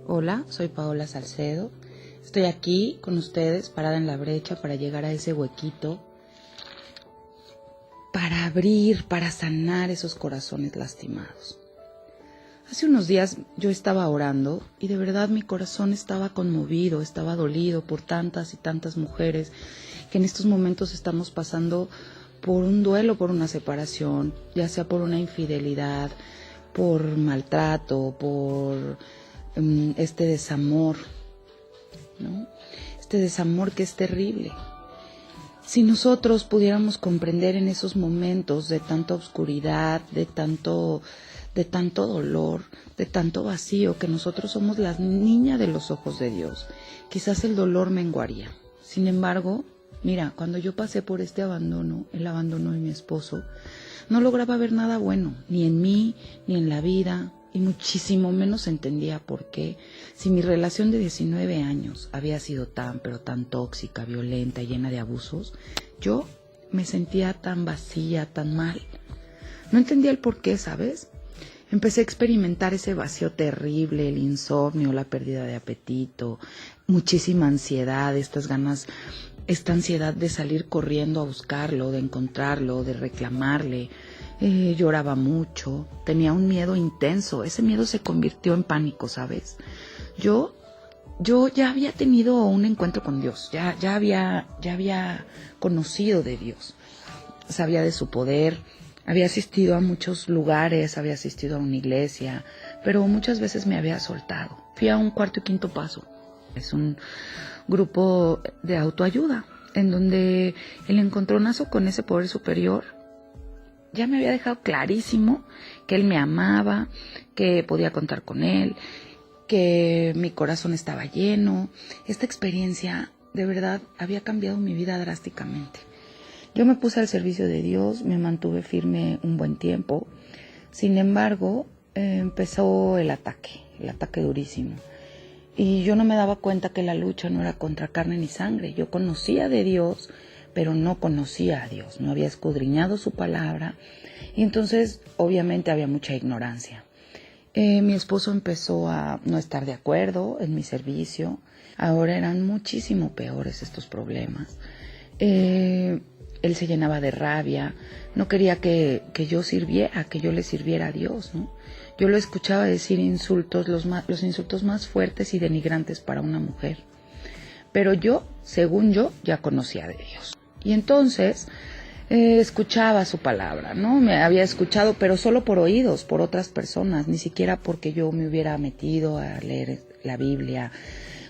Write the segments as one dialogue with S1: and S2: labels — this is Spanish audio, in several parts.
S1: Hola, soy Paola Salcedo. Estoy aquí con ustedes, parada en la brecha para llegar a ese huequito, para abrir, para sanar esos corazones lastimados. Hace unos días yo estaba orando y de verdad mi corazón estaba conmovido, estaba dolido por tantas y tantas mujeres que en estos momentos estamos pasando por un duelo, por una separación, ya sea por una infidelidad, por maltrato, por este desamor, ¿no? Este desamor que es terrible. Si nosotros pudiéramos comprender en esos momentos de tanta oscuridad, de tanto dolor, de tanto vacío, que nosotros somos la niña de los ojos de Dios, quizás el dolor menguaría. Sin embargo, mira, cuando yo pasé por este abandono, el abandono de mi esposo, no lograba ver nada bueno, ni en mí, ni en la vida, y muchísimo menos entendía por qué, si mi relación de 19 años había sido tan, pero tan tóxica, violenta, llena de abusos, yo me sentía tan vacía, tan mal. No entendía el por qué, ¿sabes? Empecé a experimentar ese vacío terrible, el insomnio, la pérdida de apetito, muchísima ansiedad, estas ganas, esta ansiedad de salir corriendo a buscarlo, de encontrarlo, de reclamarle. Lloraba mucho, tenía un miedo intenso, ese miedo se convirtió en pánico, ¿sabes? Yo ya había tenido un encuentro con Dios, ya había conocido de Dios, sabía de su poder, había asistido a muchos lugares, había asistido a una iglesia, pero muchas veces me había soltado. Fui a un cuarto y quinto paso, es un grupo de autoayuda, en donde el encontronazo con ese poder superior ya me había dejado clarísimo que él me amaba, que podía contar con él, que mi corazón estaba lleno. Esta experiencia de verdad había cambiado mi vida drásticamente. Yo me puse al servicio de Dios, me mantuve firme un buen tiempo. Sin embargo, empezó el ataque durísimo. Y yo no me daba cuenta que la lucha no era contra carne ni sangre. Yo conocía de Dios, pero no conocía a Dios, no había escudriñado su palabra, y entonces obviamente había mucha ignorancia. Mi esposo empezó a no estar de acuerdo en mi servicio, ahora eran muchísimo peores estos problemas. Él se llenaba de rabia, no quería que yo sirviera, que yo le sirviera a Dios, ¿no? Yo lo escuchaba decir insultos, los insultos más fuertes y denigrantes para una mujer. Pero yo, según yo, ya conocía de Dios. Y entonces escuchaba su palabra, ¿no? Me había escuchado, pero solo por oídos, por otras personas, ni siquiera porque yo me hubiera metido a leer la Biblia.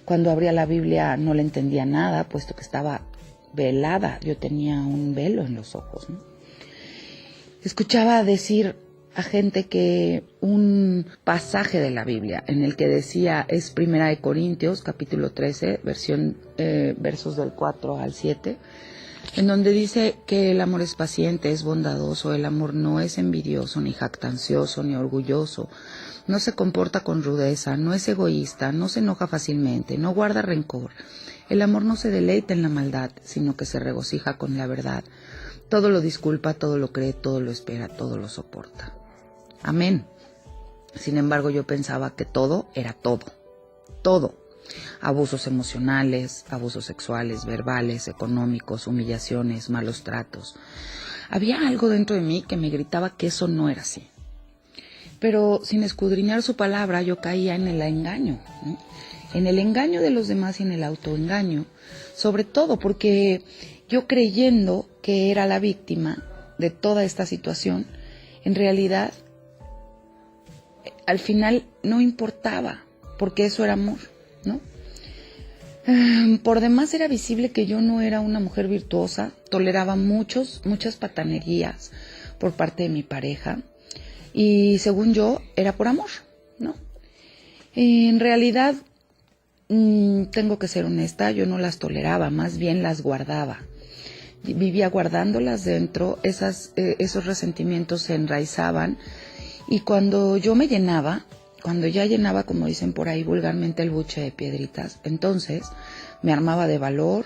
S1: Cuando abría la Biblia no le entendía nada, puesto que estaba velada, yo tenía un velo en los ojos, ¿no? Escuchaba decir a gente que un pasaje de la Biblia en el que decía, es Primera de Corintios, capítulo 13, versos del 4 al 7, en donde dice que el amor es paciente, es bondadoso, el amor no es envidioso, ni jactancioso, ni orgulloso, no se comporta con rudeza, no es egoísta, no se enoja fácilmente, no guarda rencor. El amor no se deleita en la maldad, sino que se regocija con la verdad. Todo lo disculpa, todo lo cree, todo lo espera, todo lo soporta. Amén. Sin embargo, yo pensaba que todo era todo. Abusos emocionales, abusos sexuales, verbales, económicos, humillaciones, malos tratos. Había algo dentro de mí que me gritaba que eso no era así. Pero sin escudriñar su palabra, yo caía en el engaño, ¿no? En el engaño de los demás y en el autoengaño, sobre todo porque yo, creyendo que era la víctima de toda esta situación, en realidad al final no importaba, porque eso era amor, ¿no? Por demás era visible que yo no era una mujer virtuosa, toleraba muchas patanerías por parte de mi pareja, y según yo era por amor, ¿no? En realidad, tengo que ser honesta, yo no las toleraba, más bien las guardaba. Vivía guardándolas dentro, esos resentimientos se enraizaban, y cuando yo me llenaba, cuando ya llenaba, como dicen por ahí vulgarmente, el buche de piedritas, entonces me armaba de valor,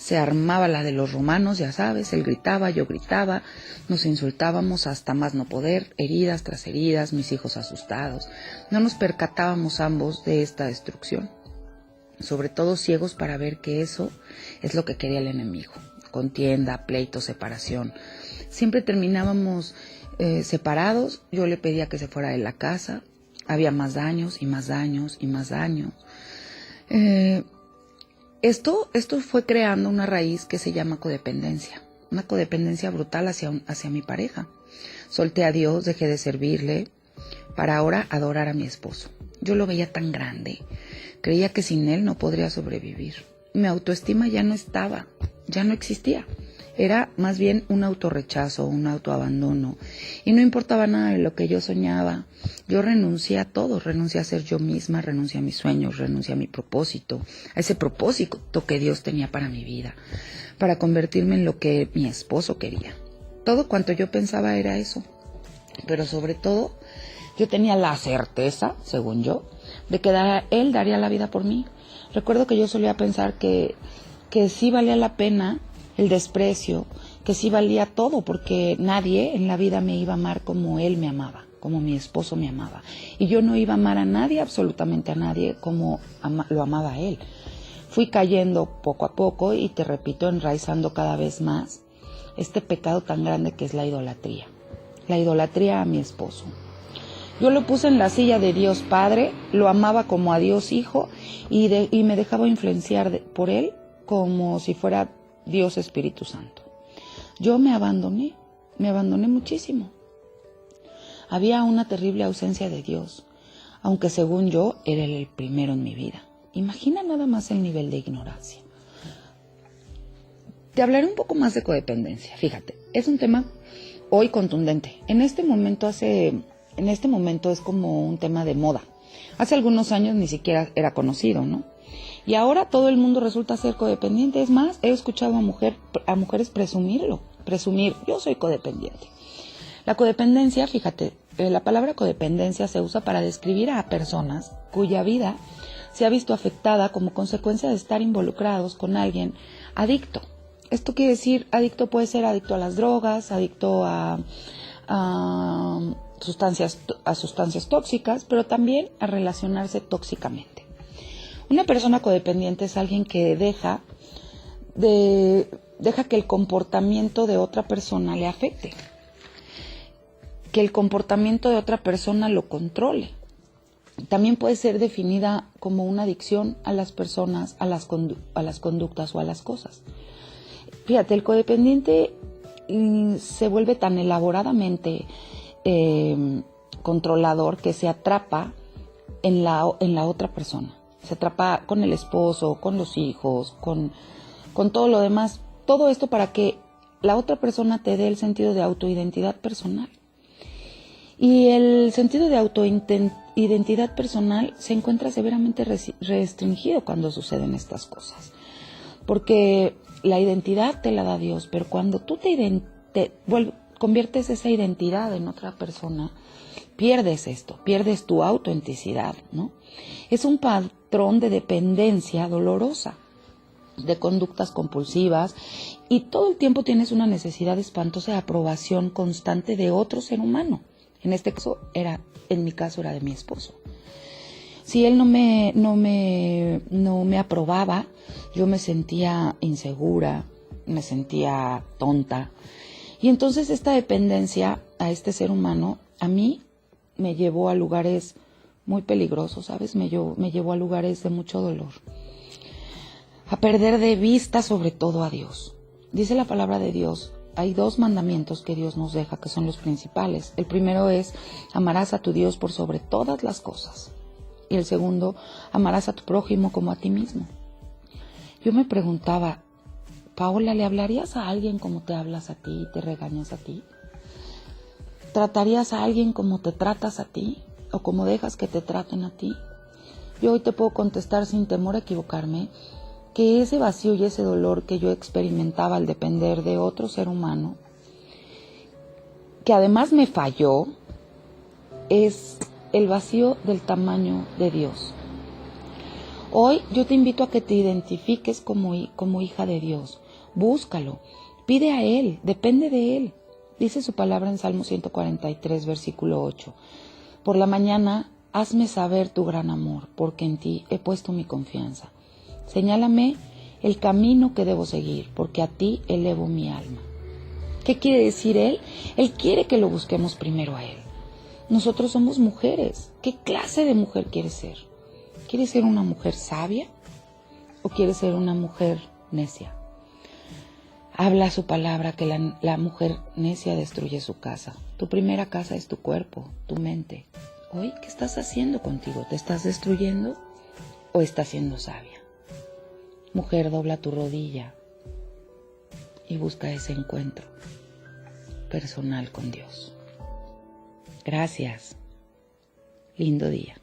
S1: Se armaba la de los romanos, ya sabes, él gritaba, yo gritaba, nos insultábamos hasta más no poder, heridas tras heridas, mis hijos asustados. No nos percatábamos ambos de esta destrucción, sobre todo ciegos para ver que eso es lo que quería el enemigo. Contienda, pleito, separación. Siempre terminábamos separados, yo le pedía que se fuera de la casa, había más daños y más daños y más daños. Esto fue creando una raíz que se llama codependencia, una codependencia brutal hacia mi pareja. Solté a Dios, dejé de servirle para ahora adorar a mi esposo. Yo lo veía tan grande, creía que sin él no podría sobrevivir. Mi autoestima ya no estaba, ya no existía. Era más bien un autorrechazo, un autoabandono. Y no importaba nada de lo que yo soñaba. Yo renuncié a todo, renuncié a ser yo misma, renuncié a mis sueños, renuncié a mi propósito, a ese propósito que Dios tenía para mi vida, para convertirme en lo que mi esposo quería. Todo cuanto yo pensaba era eso. Pero sobre todo, yo tenía la certeza, según yo, de que él daría la vida por mí. Recuerdo que yo solía pensar que sí valía la pena el desprecio, que sí valía todo, porque nadie en la vida me iba a amar como él me amaba, como mi esposo me amaba. Y yo no iba a amar a nadie, absolutamente a nadie, como lo amaba él. Fui cayendo poco a poco y, te repito, enraizando cada vez más este pecado tan grande que es la idolatría a mi esposo. Yo lo puse en la silla de Dios Padre, lo amaba como a Dios Hijo y me dejaba influenciar por él como si fuera Dios Espíritu Santo. Yo me abandoné muchísimo. Había una terrible ausencia de Dios, aunque según yo era el primero en mi vida. Imagina nada más el nivel de ignorancia. Te hablaré un poco más de codependencia. Fíjate, es un tema hoy contundente. En este momento es como un tema de moda. Hace algunos años ni siquiera era conocido, ¿no? Y ahora todo el mundo resulta ser codependiente. Es más, he escuchado a mujeres presumir, yo soy codependiente. La codependencia, fíjate, la palabra codependencia se usa para describir a personas cuya vida se ha visto afectada como consecuencia de estar involucrados con alguien adicto. Esto quiere decir, adicto puede ser adicto a las drogas, adicto a sustancias tóxicas, pero también a relacionarse tóxicamente. Una persona codependiente es alguien que deja que el comportamiento de otra persona le afecte, que el comportamiento de otra persona lo controle. También puede ser definida como una adicción a las personas, a las conductas o a las cosas. Fíjate, el codependiente se vuelve tan elaboradamente controlador que se atrapa en la otra persona. Se atrapa con el esposo, con los hijos, con todo lo demás. Todo esto para que la otra persona te dé el sentido de autoidentidad personal. Y el sentido de autoidentidad personal se encuentra severamente restringido cuando suceden estas cosas. Porque la identidad te la da Dios, pero cuando tú conviertes esa identidad en otra persona, pierdes tu autenticidad, ¿no? Es un patrón de dependencia dolorosa, de conductas compulsivas, y todo el tiempo tienes una necesidad espantosa de aprobación constante de otro ser humano. En mi caso era de mi esposo. Si él no me aprobaba, yo me sentía insegura, me sentía tonta. Y entonces esta dependencia a este ser humano, a mí me llevó a lugares muy peligrosos, ¿sabes? Me llevó a lugares de mucho dolor. A perder de vista sobre todo a Dios. Dice la palabra de Dios, hay 2 mandamientos que Dios nos deja, que son los principales. El primero es, amarás a tu Dios por sobre todas las cosas. Y el segundo, amarás a tu prójimo como a ti mismo. Yo me preguntaba, Paola, ¿le hablarías a alguien como te hablas a ti y te regañas a ti? ¿Tratarías a alguien como te tratas a ti o como dejas que te traten a ti? Yo hoy te puedo contestar sin temor a equivocarme que ese vacío y ese dolor que yo experimentaba al depender de otro ser humano, que además me falló, es el vacío del tamaño de Dios. Hoy yo te invito a que te identifiques como hija de Dios. Búscalo, pide a Él, depende de Él. Dice su palabra en Salmo 143, versículo 8. Por la mañana, hazme saber tu gran amor, porque en ti he puesto mi confianza. Señálame el camino que debo seguir, porque a ti elevo mi alma. ¿Qué quiere decir Él? Él quiere que lo busquemos primero a Él. Nosotros somos mujeres. ¿Qué clase de mujer quieres ser? ¿Quieres ser una mujer sabia o quieres ser una mujer necia? Habla su palabra que la mujer necia destruye su casa. Tu primera casa es tu cuerpo, tu mente. Hoy, ¿qué estás haciendo contigo? ¿Te estás destruyendo o estás siendo sabia? Mujer, dobla tu rodilla y busca ese encuentro personal con Dios. Gracias. Lindo día.